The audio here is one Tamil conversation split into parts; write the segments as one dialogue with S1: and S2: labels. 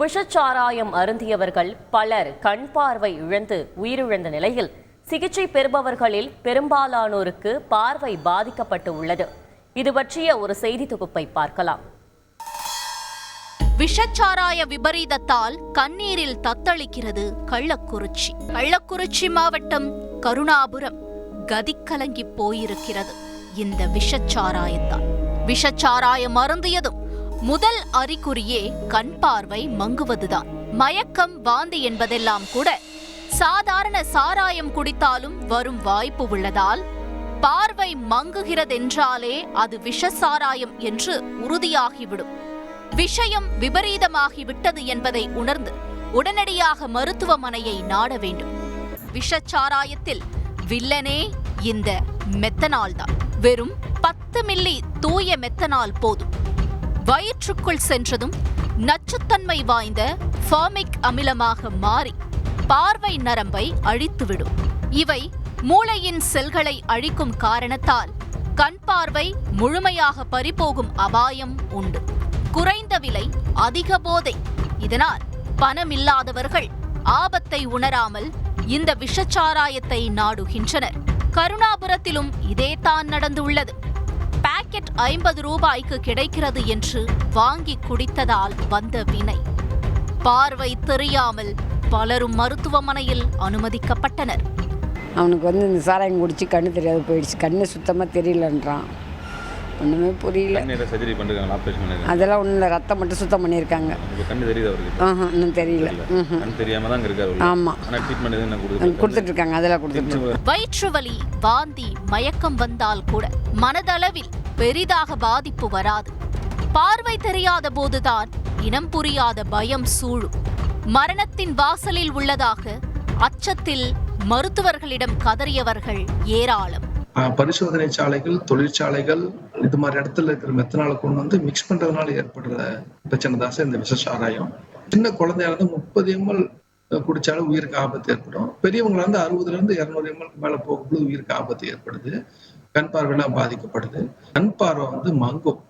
S1: விஷச்சாராயம் அருந்தியவர்கள் பலர் கண் பார்வை இழந்து உயிரிழந்த நிலையில் சிகிச்சை பெறுபவர்களில் பெரும்பாலானோருக்கு பார்வை பாதிக்கப்பட்டு உள்ளது. இது பற்றிய ஒரு செய்தி தொகுப்பை பார்க்கலாம்.
S2: விஷச்சாராய விபரீதத்தால் கண்ணீரில் தத்தளிக்கிறது கள்ளக்குறிச்சி மாவட்டம் கருணாபுரம் கதிக்கலங்கி போயிருக்கிறது. இந்த விஷச்சாராயத்தால் விஷச்சாராயம் அருந்தியதும் முதல் அறிகுறியே கண் பார்வை மங்குவதுதான். மயக்கம், வாந்தி என்பதெல்லாம் கூட சாதாரண சாராயம் குடித்தாலும் வரும் வாய்ப்பு உள்ளதால் பார்வை மங்குகிறதென்றாலே அது விஷசாராயம் என்று உறுதியாகிவிடும். விஷயம் விபரீதமாகிவிட்டது என்பதை உணர்ந்து உடனடியாக மருத்துவமனையை நாட வேண்டும். விஷச்சாராயத்தில் வில்லனே இந்த மெத்தனால் தான். வெறும் 10 மில்லி தூய மெத்தனால் போதும். வயிற்றுக்குள் சென்றதும் நச்சுத்தன்மை வாய்ந்த ஃபார்மிக் அமிலமாக மாறி பார்வை நரம்பை அழித்துவிடும். இவை மூளையின் செல்களை அழிக்கும் காரணத்தால் கண் பார்வை முழுமையாக பறிபோகும் அபாயம் உண்டு. குறைந்த விலை, அதிக போதை. இதனால் பணமில்லாதவர்கள் ஆபத்தை உணராமல் இந்த விஷச்சாராயத்தை நாடுகின்றனர். கருணாபுரத்திலும் இதேதான் நடந்துள்ளது. பாக்கெட் 50 ரூபாய்க்கு கிடைக்கிறது என்று வாங்கி குடித்ததால் வந்த வினை. பார்வை தெரியாமல் பலரும் மருத்துவமனையில் அனுமதிக்கப்பட்டனர்.
S3: அவனுக்கு இந்த சாராயம் குடிச்சு கண்ணு தெரியாது போயிடுச்சு. கண்ணு சுத்தமாக தெரியலன்றான். ஒன்றுமே புரியல. அதெல்லாம் ஒன்றும் இல்லை, ரத்தம் மட்டும் சுத்தம் பண்ணியிருக்காங்க. இன்னும் தெரியல. ஆமாம், கொடுத்துட்டு இருக்காங்க. அதெல்லாம் கொடுத்துட்டு.
S2: வயிற்று வலி, வாந்தி, மயக்கம் வந்தால் கூட மனதளவில் பெரிதாக பாதிப்பு வராது. பார்வை தெரியாத போதுதான் இனம் புரியாத பயம் சூழும். மரணத்தின் வாசலில் உள்ளதாக அச்சத்தில் மருத்துவர்களிடம் கதறியவர்கள் ஏராளம்.
S4: பரிசோதனை சாலைகள், தொழிற்சாலைகள், இது மாதிரி இடத்துல இருக்கிற மெத்தனால கொண்டு வந்து மிக்ஸ் பண்றதுனால ஏற்படுற பிரச்சனை தான் இந்த விஷச்சாராயம். சின்ன குழந்தையால 30 ml குடிச்சாலும் உயிருக்கு ஆபத்து ஏற்படும். பெரியவங்கள 60 to 200 ml மேல போகும்போது உயிருக்கு ஆபத்து ஏற்படுது. கண் பார்வையெல்லாம் பாதிக்கப்படுது. கண் பார்வை மங்கும்.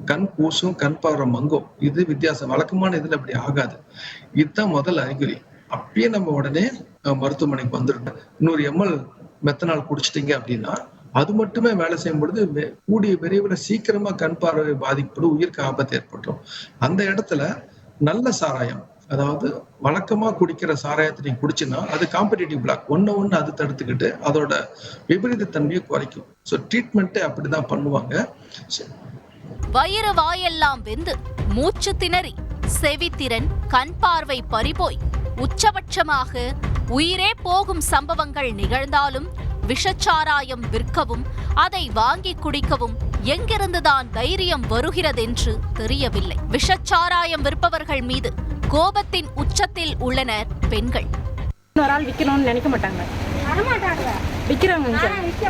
S4: கண் பூசும், கண் பார்வை மங்கும். இது வித்தியாசம். வழக்கமான இதுல அப்படி ஆகாது. இதுதான் முதல் அறிகுறி. அப்பயே நம்ம உடனே மருத்துவமனைக்கு வந்துருக்கோம். 100 ml மெத்தனால் குடிச்சிட்டீங்க அப்படின்னா அது மட்டுமே வேலை செய்யும் பொழுது கூடிய விரைவில் சீக்கிரமா கண் பார்வை பாதிக்கப்படும், உயிருக்கு ஆபத்து ஏற்பட்டுரும். அந்த இடத்துல நல்ல சாராயம், அதாவது வழக்கமா குடிக்கிற சாராயத்தை நீங்க குடிச்சுன்னா அது காம்படிட்டிவ் பிளாக், ஒன்னு அது தடுத்துக்கிட்டு அதோட விபரீத தன்மையை குறைக்கும். ஸோ ட்ரீட்மெண்ட்டே அப்படிதான் பண்ணுவாங்க.
S2: வயிறு வாயெல்லாம் வெந்து, மூச்சு திணறி, செவித்திறன், கண் பார்வை பறிபோய் உச்சபட்சமாக உயிரே போகும் சம்பவங்கள் நிகழ்ந்தாலும் விஷச்சாராயம் விற்கவும் அதை வாங்கி குடிக்கவும் எங்கிருந்துதான் தைரியம் வருகிறதென்று தெரியவில்லை. விஷச்சாராயம் விற்பவர்கள் மீது கோபத்தின் உச்சத்தில் உள்ளனர் பெண்கள்.
S5: இன்னொரு ஆள் விற்கணும்னு நினைக்க மாட்டாங்க, விற்கிறாங்க.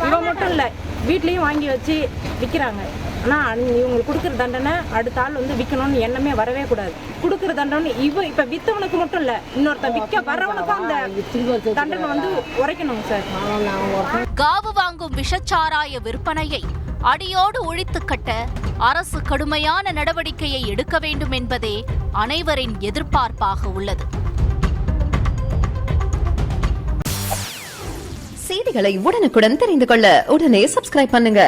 S5: இவன் மட்டும் இல்லை, வீட்லேயும் வாங்கி வச்சு விற்கிறாங்க. ஆனால் இவங்களுக்கு கொடுக்குற தண்டனை அடுத்த ஆள் விற்கணும்னு எண்ணமே வரவே கூடாது. கொடுக்குற தண்டனை இப்போ விற்றவனுக்கு மட்டும் இல்லை, இன்னொருத்தன் விற்க வரவனுக்கும் அந்த தண்டனை உரைக்கணும் சார்.
S2: காவு வாங்கும் விஷச்சாராய விற்பனையை அடியோடு ஒழித்து கட்ட அரசு கடுமையான நடவடிக்கையை எடுக்க வேண்டும் என்பதே அனைவரின் எதிர்பார்ப்பாக உள்ளது.
S6: செய்திகளை உடனுக்குடன் தெரிந்து கொள்ள உடனே சப்ஸ்கிரைப் பண்ணுங்க.